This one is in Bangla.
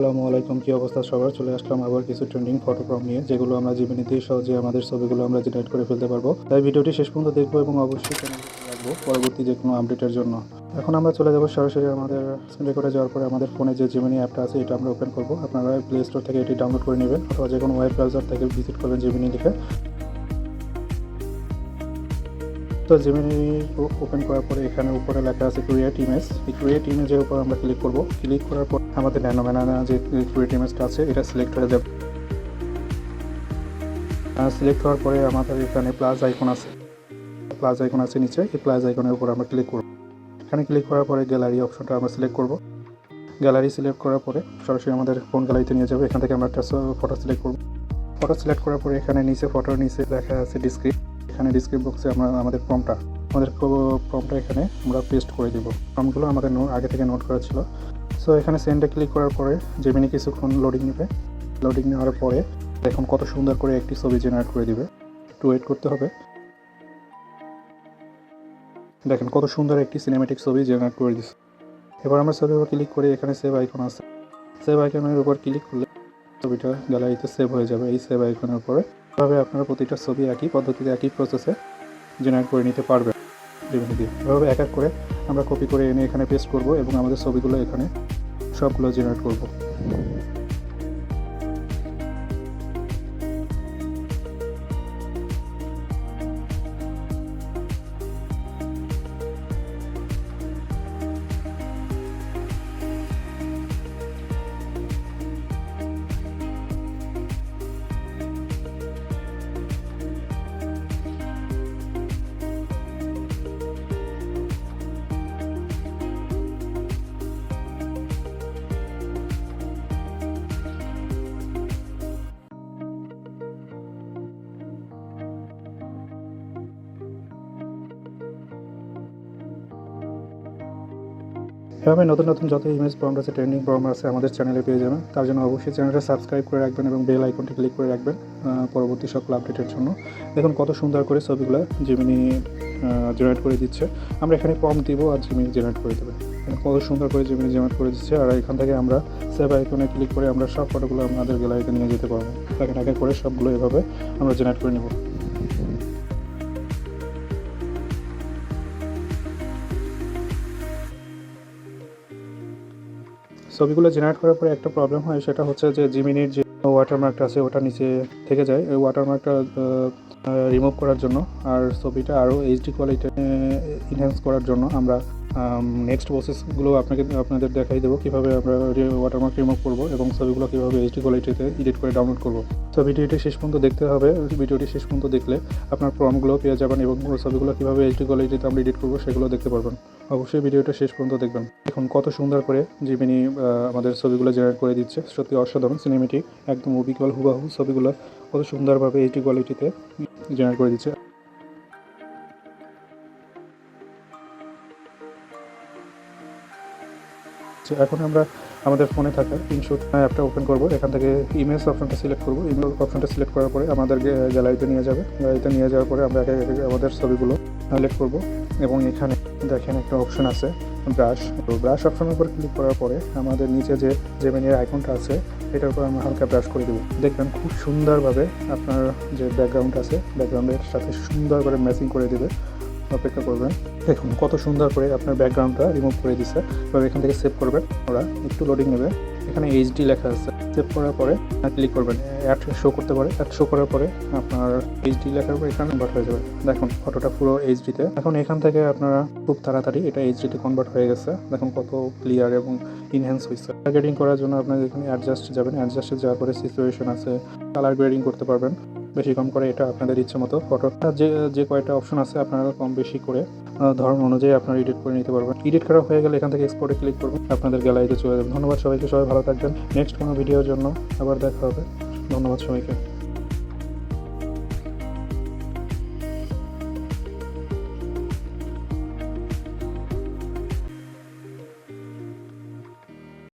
আসসালামু আলাইকুম, কী অবস্থা সবার? চলে আসলাম আবার কিছু ট্রেন্ডিং ফটো প্রম নিয়ে, যেগুলো আমরা জীবনীতেই সহজে আমাদের ছবিগুলো আমরা জেনারেট করে ফেলতে পারবো। তাই ভিডিওটি শেষ পর্যন্ত দেখবো এবং অবশ্যই চ্যানেলটি রাখবো পরবর্তী যে কোনো আপডেটের জন্য। এখন আমরা চলে যাবো সরাসরি আমাদের স্ক্রিন রেকর্ডে যাওয়ার পরে আমাদের ফোনে যে জেমিনি অ্যাপটা আছে এটা আমরা ওপেন করবো। আপনারা প্লে স্টোর থেকে এটি ডাউনলোড করে নেবেন অথবা যে কোনো ওয়েব ব্রাউজার থেকে ভিজিট করবেন জেমিনি লিখে। তো জেমিনি ওপেন করার পরে এখানে উপরে লেখা আছে ক্রিয়েট ইমেজ। এই ক্রিয়েট ইমেজের উপর আমরা ক্লিক করব। ক্লিক করার পর আমাদের ন্যানো যে ক্রিয়েট ইমেজটা আছে এটা সিলেক্ট হয়ে যাবে। সিলেক্ট হওয়ার পরে আমাদের এখানে প্লাস আইকন আছে নিচে। এই প্লাস আইকনের উপর আমরা ক্লিক করব। এখানে ক্লিক করার পরে গ্যালারি অপশনটা আমরা সিলেক্ট করব। গ্যালারি সিলেক্ট করার পরে সরাসরি আমাদের ফোন গ্যালারিতে নিয়ে যাবে। এখান থেকে আমরা একটা ফটো সিলেক্ট করব। ফটো সিলেক্ট করার পরে এখানে নিচে ফটোর নিচে লেখা আছে ডিসক্রিপ্ট। এখানে ডিসক্রিপ্ট বক্সে আমরা আমাদের প্রম্পটটা এখানে আমরা পেস্ট করে দিব। প্রম্পটগুলো আমাদের আগে থেকে নোট করা ছিল। সো এখানে সেন্ডে ক্লিক করার পরে জেমিনি কিছুক্ষণ লোডিং নেবে। লোডিং নেওয়ার পরে দেখুন কত সুন্দর করে একটি ছবি জেনারেট করে দিবে। একটু ওয়েট করতে হবে। দেখেন কত সুন্দর একটি সিনেমেটিক ছবি জেনারেট করে দিচ্ছে। এবার আমরা ছবির উপর ক্লিক করি। এখানে সেভ আইকন আছে। সেভ আইকনের উপর ক্লিক করলে ছবিটা গ্যালারিতে সেভ হয়ে যাবে। এই সেভ আইকনের উপরে এভাবে আপনারা প্রতিটা ছবি একই পদ্ধতিতে একই প্রসেসে জেনারেট করে নিতে পারবেন জেমিনি দিয়ে। এভাবে এক এক করে আমরা কপি করে এনে এখানে পেস্ট করব এবং আমাদের ছবিগুলো এখানে সবগুলো জেনারেট করব। এভাবে নতুন নতুন যত ইমেজ প্রম্পট আছে, ট্রেন্ডিং প্রম্পট আছে আমাদের চ্যানেলে পেয়ে যাবেন। তার জন্য অবশ্যই চ্যানেলটা সাবস্ক্রাইব করে রাখবেন এবং বেল আইকনটি ক্লিক করে রাখবেন পরবর্তী সকল আপডেটের জন্য। দেখুন কত সুন্দর করে ছবিগুলো জেমিনি জেনারেট করে দিচ্ছে। আমরা এখানে প্রম্পট দিব আর জেমিনি জেনারেট করে দেবে। কত সুন্দর করে জেমিনি জেনারেট করে দিচ্ছে। আর এখান থেকে আমরা সেভ আইকনে ক্লিক করে আমরা সব ফটোগুলো আমাদের গ্যালারিতে নিয়ে যেতে পারবো। তাকে আগে করে সবগুলো এভাবে আমরা জেনারেট করে নেব। ছবিগুলো জেনারেট করার পরে একটা প্রবলেম হয়, সেটা হচ্ছে যে জিমিনির যে ওয়াটারমার্কটা আছে ওটা নিচে থেকে যায়। ওই ওয়াটারমার্কটা রিমুভ করার জন্য আর ছবিটা আরও এইচডি কোয়ালিটি ইনহ্যান্স করার জন্য আমরা নেক্সট প্রসেসগুলো আপনাদের দেখাই দেবো কীভাবে আমরা ওয়াটারমার্ক রিমুভ করবো এবং ছবিগুলো কীভাবে এইচডি কোয়ালিটিতে এডিট করে ডাউনলোড করবো। তো ভিডিওটি শেষ পর্যন্ত দেখতে হবে। ভিডিওটি শেষ পর্যন্ত দেখলে আপনার প্রম্পটগুলো পেয়ে যাবেন এবং ছবিগুলো কীভাবে এইচডি কোয়ালিটিতে আমরা এডিট করবো সেগুলো দেখতে পারবেন। অবশ্যই ভিডিওটা শেষ পর্যন্ত দেখবেন। দেখুন কত সুন্দর করে জিমিনি আমাদের ছবিগুলো জেনারেট করে দিচ্ছে। সত্যি অসাধারণ সিনেমেটিক, একদম অবিকল হুবাহু ছবিগুলো কত সুন্দরভাবে এইচডি কোয়ালিটিতে জেনারেট করে দিচ্ছে। এখন আমরা আমাদের ফোনে থাকা ইনশুট অ্যাপটা ওপেন করব। এখান থেকে ইমেজ অপশনটা সিলেক্ট করব। ইমেজ অপশনটা সিলেক্ট করার পরে আমাদের গ্যালারিতে নিয়ে যাবে। গ্যালারিতে নিয়ে যাওয়ার পরে আমরা আমাদের ছবিগুলো সিলেক্ট করব এবং এখানে দেখেন একটা অপশন আছে ব্রাশ। তো ব্রাশ অপশনের উপর ক্লিক করার পরে আমাদের নিচে যে জেমিনির আইকনটা আছে এটার উপর আমরা হালকা ব্রাশ করে দেবো। দেখবেন খুব সুন্দরভাবে আপনার যে ব্যাকগ্রাউন্ড আছে ব্যাকগ্রাউন্ডের সাথে সুন্দর করে ম্যাচিং করে দেবে। অপেক্ষা করবেন। দেখুন কত সুন্দর করে আপনার ব্যাকগ্রাউন্ডটা রিমুভ করে দিচ্ছে। এবার এখান থেকে সেভ করবেন। ওরা একটু লোডিং নেবে। এখানে এইচডি লেখা আছে। সেভ করার পরে ক্লিক করবেন। অ্যাড শো করতে পারে। অ্যাড শো করার পরে আপনার এইচডি লেখার পরে এখানে কনভার্ট হয়ে যাবে। দেখুন ফটোটা পুরো এইচডিতে। এখন এখান থেকে আপনারা খুব তাড়াতাড়ি এটা এইচডিতে কনভার্ট হয়ে গেছে। দেখুন কত ক্লিয়ার এবং ইনহ্যান্স হয়েছে। কালার গ্রেডিং করার জন্য আপনার এখানে অ্যাডজাস্ট যাবেন। অ্যাডজাস্টে যাওয়ার পরে সিচুয়েশন আছে, কালার গ্রেডিং করতে পারবেন বেশি কম করে। এটা আপনাদের ইচ্ছে মতো ফটোটা যে কয়টা অপশন আছে আপনারা কম বেশি করে ধরন অনুযায়ী আপনারা এডিট করে নিতে পারবেন। এডিট করা হয়ে গেলে এখান থেকে এক্সপোর্টে ক্লিক করবেন, আপনাদের গ্যালারিতে চলে যাবেন। ধন্যবাদ সবাইকে। সবাই ভালো থাকবেন। নেক্সট কোনো ভিডিওর জন্য আবার দেখা হবে। ধন্যবাদ সবাইকে।